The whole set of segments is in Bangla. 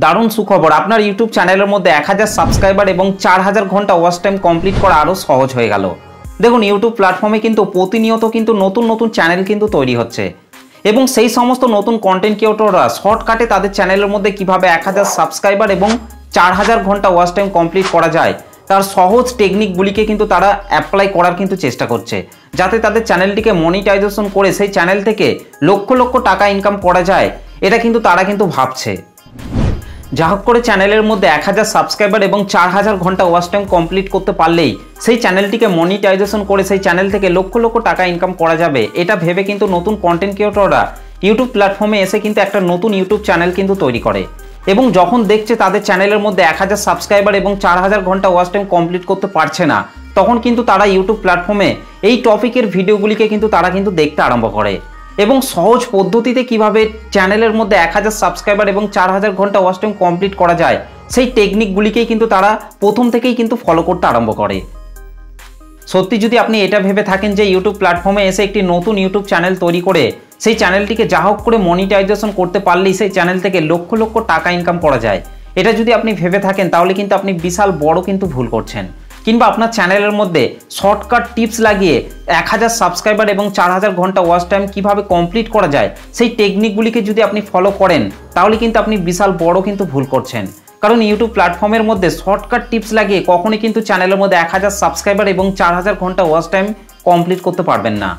দারুণ সুখবর, আপনার ইউটিউব চ্যানেলের মধ্যে 1000 সাবস্ক্রাইবার এবং 4000 ঘন্টা ওয়াচ টাইম কমপ্লিট করা আরও সহজ হয়ে গেল। দেখুন, ইউটিউব প্ল্যাটফর্মে কিন্তু প্রতিনিয়ত কিন্তু নতুন নতুন চ্যানেল কিন্তু তৈরি হচ্ছে এবং সেই সমস্ত নতুন কন্টেন্ট ক্রিয়েটররা শর্টকাটে তাদের চ্যানেলের মধ্যে কিভাবে 1000 সাবস্ক্রাইবার এবং 4000 ঘন্টা ওয়াচ টাইম কমপ্লিট করা যায় তার সহজ টেকনিকগুলিকে কিন্তু তারা অ্যাপ্লাই করার কিন্তু চেষ্টা করছে, যাতে তাদের চ্যানেলটিকে মনিটাইজেশন করে সেই চ্যানেল থেকে লক্ষ লক্ষ টাকা ইনকাম করা যায়। এটা কিন্তু তারা কিন্তু ভাবছে। যা হোক করে চ্যানেলের মধ্যে 1000 সাবস্ক্রাইবার এবং 4000 ঘন্টা ওয়াচ টাইম কমপ্লিট করতে পারলেই সেই চ্যানেলটিকে মনিটাইজেশন করে সেই চ্যানেল থেকে লক্ষ লক্ষ টাকা ইনকাম করা যাবে। এটা ভেবে কিন্তু নতুন কন্টেন্ট ক্রিয়েটররা ইউটিউব প্ল্যাটফর্মে এসে কিন্তু একটা নতুন ইউটিউব চ্যানেল কিন্তু তৈরি করে এবং যখন দেখছে তাদের চ্যানেলের মধ্যে 1000 সাবস্ক্রাইবার এবং 4000 ঘন্টা ওয়াচ টাইম কমপ্লিট করতে পারছে না, তখন কিন্তু তারা ইউটিউব প্ল্যাটফর্মে এই টপিকের ভিডিওগুলিকে কিন্তু তারা কিন্তু দেখতে আরম্ভ করে এবং সহজ পদ্ধতিতে কিভাবে চ্যানেলের মধ্যে 1000 সাবস্ক্রাইবার এবং 4000 ঘন্টা ওয়াচ টাইম কমপ্লিট করা যায় সেই টেকনিকগুলিকেই কিন্তু তারা প্রথম থেকেই কিন্তু ফলো করতে আরম্ভ করে। সত্যি যদি আপনি এটা ভেবে থাকেন যে ইউটিউব প্ল্যাটফর্মে এসে একটি নতুন ইউটিউব চ্যানেল তৈরি করে সেই চ্যানেলটিকে যা হোক করে মনিটাইজেশন করতে পারলেই সেই চ্যানেল থেকে লক্ষ লক্ষ টাকা ইনকাম করা যায়, এটা যদি আপনি ভেবে থাকেন তাহলে কিন্তু আপনি বিশাল বড় কিন্তু ভুল করছেন। কিংবা আপনার চ্যানেলের মধ্যে শর্টকাট টিপস লাগিয়ে 1000 সাবস্ক্রাইবার এবং 4000 ঘন্টা ওয়াচ টাইম কীভাবে কমপ্লিট করা যায় সেই টেকনিকগুলিকে যদি আপনি ফলো করেন তাহলে কিন্তু আপনি বিশাল বড় কিন্তু ভুল করছেন। কারণ ইউটিউব প্ল্যাটফর্মের মধ্যে শর্টকাট টিপস লাগিয়ে কখনোই কিন্তু চ্যানেলের মধ্যে 1000 সাবস্ক্রাইবার এবং 4000 ঘন্টা ওয়াচ টাইম কমপ্লিট করতে পারবেন না।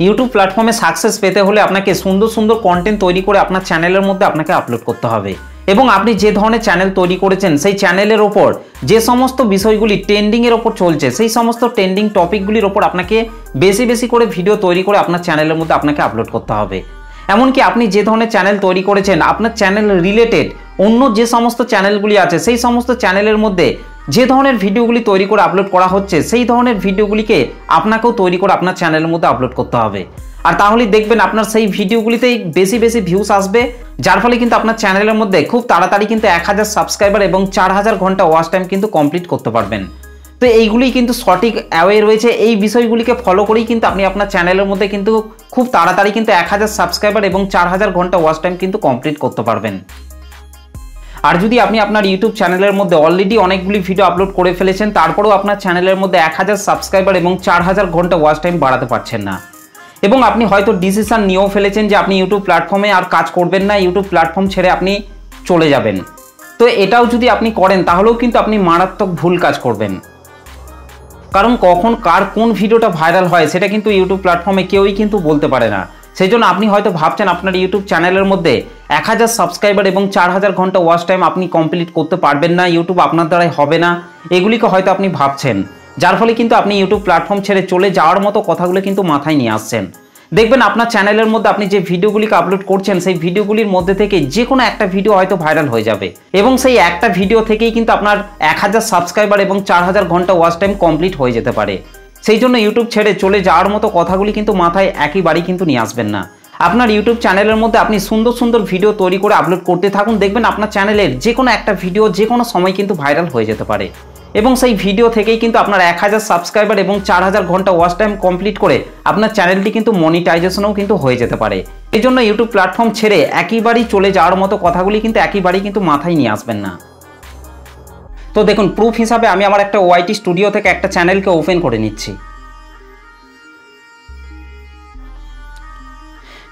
ইউটিউব প্ল্যাটফর্মে সাকসেস পেতে হলে আপনাকে সুন্দর সুন্দর কন্টেন্ট তৈরি করে আপনার চ্যানেলের মধ্যে আপনাকে আপলোড করতে হবে এবং আপনি যে ধরনের চ্যানেল তৈরি করেছেন সেই চ্যানেলের ওপর যে সমস্ত বিষয়গুলি ট্রেন্ডিংয়ের ওপর চলছে সেই সমস্ত ট্রেন্ডিং টপিকগুলির ওপর আপনাকে বেশি বেশি করে ভিডিও তৈরি করে আপনার চ্যানেলের মধ্যে আপনাকে আপলোড করতে হবে। এমনকি আপনি যে ধরনের চ্যানেল তৈরি করেছেন আপনার চ্যানেল রিলেটেড অন্য যে সমস্ত চ্যানেলগুলি আছে সেই সমস্ত চ্যানেলের মধ্যে যে ধরনের ভিডিওগুলি তৈরি করে আপলোড করা হচ্ছে সেই ধরনের ভিডিওগুলিকে আপনাকেও তৈরি করে আপনার চ্যানেলের মধ্যে আপলোড করতে হবে। আর তাহলেই দেখবেন আপনার সেই ভিডিওগুলিতেই বেশি বেশি ভিউস আসবে, যার ফলে কিন্তু আপনার চ্যানেলের মধ্যে খুব তাড়াতাড়ি কিন্তু 1000 সাবস্ক্রাইবার এবং 4000 ঘন্টা ওয়াচ টাইম কিন্তু কমপ্লিট করতে পারবেন। তো এইগুলি কিন্তু সঠিক অ্যাওয়ে রয়েছে, এই বিষয়গুলিকে ফলো করেই কিন্তু আপনি আপনার চ্যানেলের মধ্যে কিন্তু খুব তাড়াতাড়ি কিন্তু 1000 সাবস্ক্রাইবার এবং 4000 ঘন্টা ওয়াচ টাইম কিন্তু কমপ্লিট করতে পারবেন। আর যদি আপনি আপনার ইউটিউব চ্যানেলের মধ্যে অলরেডি অনেকগুলি ভিডিও আপলোড করে ফেলেছেন তারপরেও আপনার চ্যানেলের মধ্যে 1000 সাবস্ক্রাইবার এবং 4000 ঘন্টা ওয়াচ টাইম বাড়াতে পারছেন না এবং আপনি হয়তো ডিসিশন নিয়েও ফেলেছেন যে আপনি ইউটিউব প্ল্যাটফর্মে আর কাজ করবেন না, ইউটিউব প্ল্যাটফর্ম ছেড়ে আপনি চলে যাবেন, তো এটাও যদি আপনি করেন তাহলেও কিন্তু আপনি মারাত্মক ভুল কাজ করবেন। কারণ কখন কার কোন ভিডিওটা ভাইরাল হয় সেটা কিন্তু ইউটিউব প্ল্যাটফর্মে কেউই কিন্তু বলতে পারে না। সেই জন্য আপনি হয়তো ভাবছেন আপনার ইউটিউব চ্যানেলের মধ্যে 1000 সাবস্ক্রাইবার এবং 4000 ঘন্টা ওয়াচ টাইম আপনি কমপ্লিট করতে পারবেন না, ইউটিউব আপনার দ্বারাই হবে না, এগুলিকে হয়তো আপনি ভাবছেন, যার ফলে কিন্তু আপনি ইউটিউব প্ল্যাটফর্ম ছেড়ে চলে যাওয়ার মতো কথাগুলো কিন্তু মাথায় নিয়ে আসছেন। দেখবেন আপনার চ্যানেলের মধ্যে আপনি যে ভিডিওগুলিকে আপলোড করছেন সেই ভিডিওগুলির মধ্যে থেকে যে কোনো একটা ভিডিও হয়তো ভাইরাল হয়ে যাবে এবং সেই একটা ভিডিও থেকেই কিন্তু আপনার 1000 সাবস্ক্রাইবার এবং 4000 ঘন্টা ওয়াচ টাইম কমপ্লিট হয়ে যেতে পারে। সেই জন্য ইউটিউব ছেড়ে চলে যাওয়ার মতো কথাগুলি কিন্তু মাথায় একেবারেই কিন্তু নিয়ে আসবেন না। আপনার ইউটিউব চ্যানেলের মধ্যে আপনি সুন্দর সুন্দর ভিডিও তৈরি করে আপলোড করতে থাকুন, দেখবেন আপনার চ্যানেলের যে কোনো একটা ভিডিও যে কোনো সময় কিন্তু ভাইরাল হয়ে যেতে পারে এবং সেই ভিডিও থেকেই কিন্তু আপনার 1000 সাবস্ক্রাইবার এবং 4000 ঘন্টা ওয়াচ টাইম কমপ্লিট করে আপনার চ্যানেলটি কিন্তু মনিটাইজেশনও কিন্তু হয়ে যেতে পারে। এই জন্য ইউটিউব প্ল্যাটফর্ম ছেড়ে একেবারেই চলে যাওয়ার মতো কথাগুলি কিন্তু একেবারেই কিন্তু মাথায় নিয়ে আসবেন না। তো দেখুন, প্রুফ হিসাবে আমি আমার একটা ওয়াইটি স্টুডিও থেকে একটা চ্যানেলকে ওপেন করে নিচ্ছি।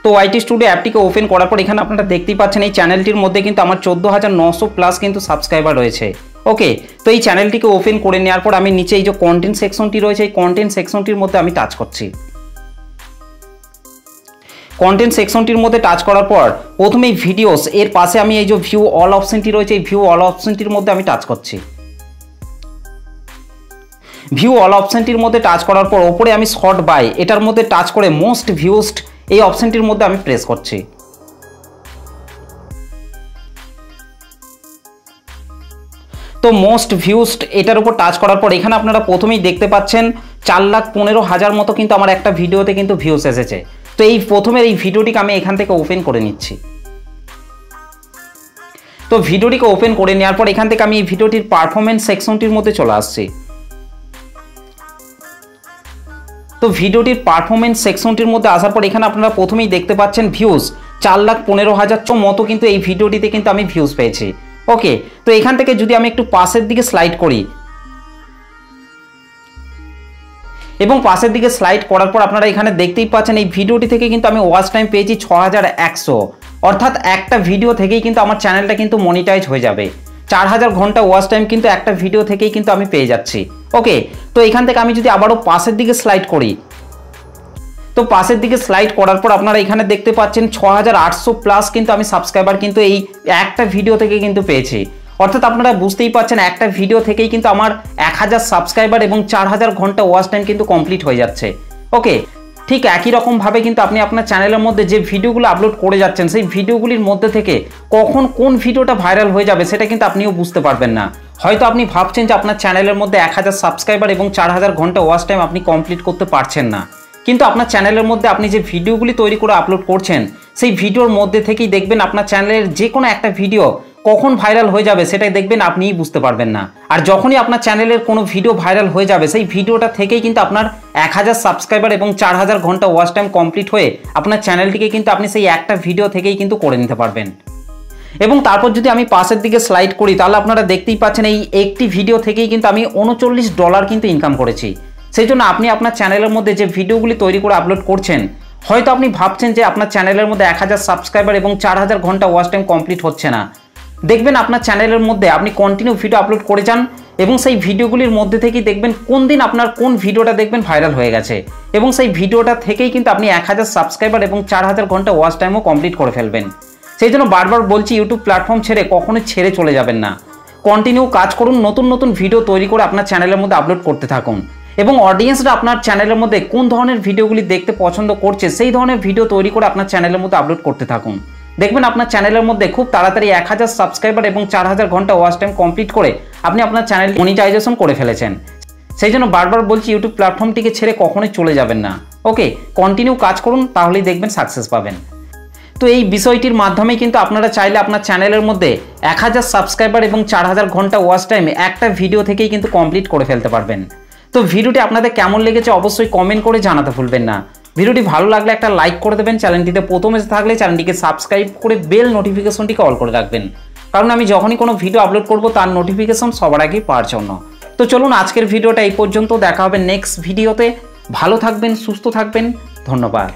তো ওয়াইটি স্টুডিও অ্যাপটিকে ওপেন করার পর এখানে আপনারা দেখতেই পাচ্ছেন এই চ্যানেলটির মধ্যে কিন্তু আমার 14900 প্লাস কিন্তু সাবস্ক্রাইবার রয়েছে। ওকে, তো এই চ্যানেলটিকে ওপেন করে নেওয়ার পর আমি নিচে এই যে কন্টেন্ট সেকশনটি রয়েছে এই কন্টেন্ট সেকশনটির মধ্যে আমি টাচ করছি। কন্টেন্ট সেকশনটির মধ্যে টাচ করার পর প্রথমেই ভিডিওস এর পাশে আমি এই যে ভিউ অল অপশনটি রয়েছে এই ভিউ অল অপশনটির মধ্যে আমি টাচ করছি। ভিউ অল অপশনটির মধ্যে টাচ করার পর ওপরে আমি শর্ট বাই এটার মধ্যে টাচ করে মোস্ট ভিউসড এই অপশনটির মধ্যে আমি প্রেস করছি। তো মোস্ট ভিউসড এটার উপর টাচ করার পর এখানে আপনারা প্রথমেই দেখতে পাচ্ছেন 4,15,000 মতো কিন্তু আমার একটা ভিডিওতে কিন্তু ভিউস এসেছে। তো এই প্রথমের এই ভিডিওটিকে আমি এখান থেকে ওপেন করে নিচ্ছি। তো ভিডিওটিকে ওপেন করে নেওয়ার পর এখান থেকে আমি এই ভিডিওটির পারফরমেন্স সেকশনটির মধ্যে চলে আসছি। তো ভিডিওটির পারফরমেন্স সেকশনটির মধ্যে আসার পর এখানে আপনারা প্রথমেই দেখতে পাচ্ছেন ভিউজ। 4,15,000 মতো কিন্তু এই ভিডিওটিতে কিন্তু আমি ভিউজ পেয়েছি। ওকে, তো এখান থেকে যদি আমি একটু পাশের দিকে স্লাইড করি এবং পাশের দিকে স্লাইড করার পর আপনারা এখানে দেখতেই পাচ্ছেন এই ভিডিওটি থেকে কিন্তু আমি ওয়াচ টাইম পেয়েছি 6,100, অর্থাৎ একটা ভিডিও থেকেই কিন্তু আমার চ্যানেলটা কিন্তু মনিটাইজ হয়ে যাবে। 4,000 ঘন্টা ওয়াচ টাইম কিন্তু একটা ভিডিও থেকেই কিন্তু আমি পেয়ে যাচ্ছি। ওকে, তো এখান থেকে আমি যদি আবারও পাশের দিকে স্লাইড করি, তো পাশের দিকে স্লাইড করার পর আপনারা এখানে দেখতে পাচ্ছেন 6,800+ কিন্তু আমি সাবস্ক্রাইবার কিন্তু এই একটা ভিডিও থেকে কিন্তু পেয়েছি। অর্থাৎ আপনারা বুঝতেই পাচ্ছেন একটা ভিডিও থেকেই কিন্তু আমার 1,000 সাবস্ক্রাইবার এবং 4,000 ঘন্টা ওয়াচ টাইম কিন্তু কমপ্লিট হয়ে যাচ্ছে। ওকে, ঠিক একই রকমভাবে কিন্তু আপনি আপনার চ্যানেলের মধ্যে যে ভিডিওগুলো আপলোড করে যাচ্ছেন সেই ভিডিওগুলির মধ্যে থেকে কখন কোন ভিডিওটা ভাইরাল হয়ে যাবে সেটা কিন্তু আপনিও বুঝতে পারবেন না। হয়তো আপনি ভাবছেন যে আপনার চ্যানেলের মধ্যে 1,000 সাবস্ক্রাইবার এবং 4,000 ঘন্টা ওয়াচ টাইম আপনি কমপ্লিট করতে পারছেন না, কিন্তু আপনার চ্যানেলের মধ্যে আপনি যে ভিডিওগুলি তৈরি করে আপলোড করছেন সেই ভিডিওর মধ্যে থেকেই দেখবেন আপনার চ্যানেলের যে কোনো একটা ভিডিও কখন ভাইরাল হয়ে যাবে সেটাই দেখবেন আপনিই বুঝতে পারবেন না। আর যখনই আপনার চ্যানেলের কোনো ভিডিও ভাইরাল হয়ে যাবে সেই ভিডিওটা থেকেই কিন্তু আপনার 1,000 সাবস্ক্রাইবার এবং 4,000 ঘন্টা ওয়াচ টাইম কমপ্লিট হয়ে আপনার চ্যানেলটিকে কিন্তু আপনি সেই একটা ভিডিও থেকেই কিন্তু করে নিতে পারবেন। এবং তারপর যদি আমি পাশের দিকে স্লাইড করি তাহলে আপনারা দেখতেই পাচ্ছেন এই একটি ভিডিও থেকেই কিন্তু আমি $39 কিন্তু ইনকাম করেছি। সেই জন্য আপনি আপনার চ্যানেলের মধ্যে যে ভিডিওগুলি তৈরি করে আপলোড করছেন, হয়তো আপনি ভাবছেন যে আপনার চ্যানেলের মধ্যে 1,000 সাবস্ক্রাইবার এবং 4,000 ঘন্টা ওয়াচ টাইম কমপ্লিট হচ্ছে না। দেখবেন আপনার চ্যানেলের মধ্যে আপনি কন্টিনিউ ভিডিও আপলোড করে যান এবং সেই ভিডিওগুলির মধ্যে থেকেই দেখবেন কোন দিন আপনার কোন ভিডিওটা দেখবেন ভাইরাল হয়ে গেছে এবং সেই ভিডিওটা থেকেই কিন্তু আপনি 1,000 সাবস্ক্রাইবার এবং 4,000 ঘন্টা ওয়াচ টাইমও কমপ্লিট করে ফেলবেন। সেই জন্য বারবার বলছি, ইউটিউব প্ল্যাটফর্ম ছেড়ে কখনোই ছেড়ে চলে যাবেন না। কন্টিনিউ কাজ করুন, নতুন নতুন ভিডিও তৈরি করে আপনার চ্যানেলের মধ্যে আপলোড করতে থাকুন এবং অডিয়েন্সরা আপনার চ্যানেলের মধ্যে কোন ধরনের ভিডিওগুলি দেখতে পছন্দ করছে সেই ধরনের ভিডিও তৈরি করে আপনার চ্যানেলের মধ্যে আপলোড করতে থাকুন। দেখবেন আপনার চ্যানেলের মধ্যে খুব তাড়াতাড়ি 1,000 সাবস্ক্রাইবার এবং 4,000 ঘন্টা ওয়াচ টাইম কমপ্লিট করে আপনি আপনার চ্যানেল মনিটাইজেশন করে ফেলেছেন। সেই জন্য বারবার বলছি, ইউটিউব প্ল্যাটফর্মটিকে ছেড়ে কখনোই চলে যাবেন না। ওকে, কন্টিনিউ কাজ করুন, তাহলেই দেখবেন সাকসেস পাবেন। তো এই বিষয়টির মাধ্যমে কিন্তু আপনারা চাইলে আপনার চ্যানেলের মধ্যে 1,000 সাবস্ক্রাইবার এবং 4,000 ঘন্টা ওয়াচ টাইম একটা ভিডিও থেকেই কিন্তু কমপ্লিট করে ফেলতে পারবেন। তো ভিডিওটি আপনাদের কেমন লেগেছে অবশ্যই কমেন্ট করে জানাতে ভুলবেন না। ভিডিওটি ভালো লাগলে একটা লাইক করে দেবেন, চ্যানেলটিতে প্রথম এসে থাকলে চ্যানেলটিকে সাবস্ক্রাইব করে বেল নোটিফিকেশনটিকে অল করে রাখবেন, কারণ আমি যখনই কোনো ভিডিও আপলোড করব তার নোটিফিকেশন সবার আগে পাওয়ার জন্য। তো চলুন আজকের ভিডিওটা এই পর্যন্ত, দেখা হবে নেক্সট ভিডিওতে। ভালো থাকবেন, সুস্থ থাকবেন, ধন্যবাদ।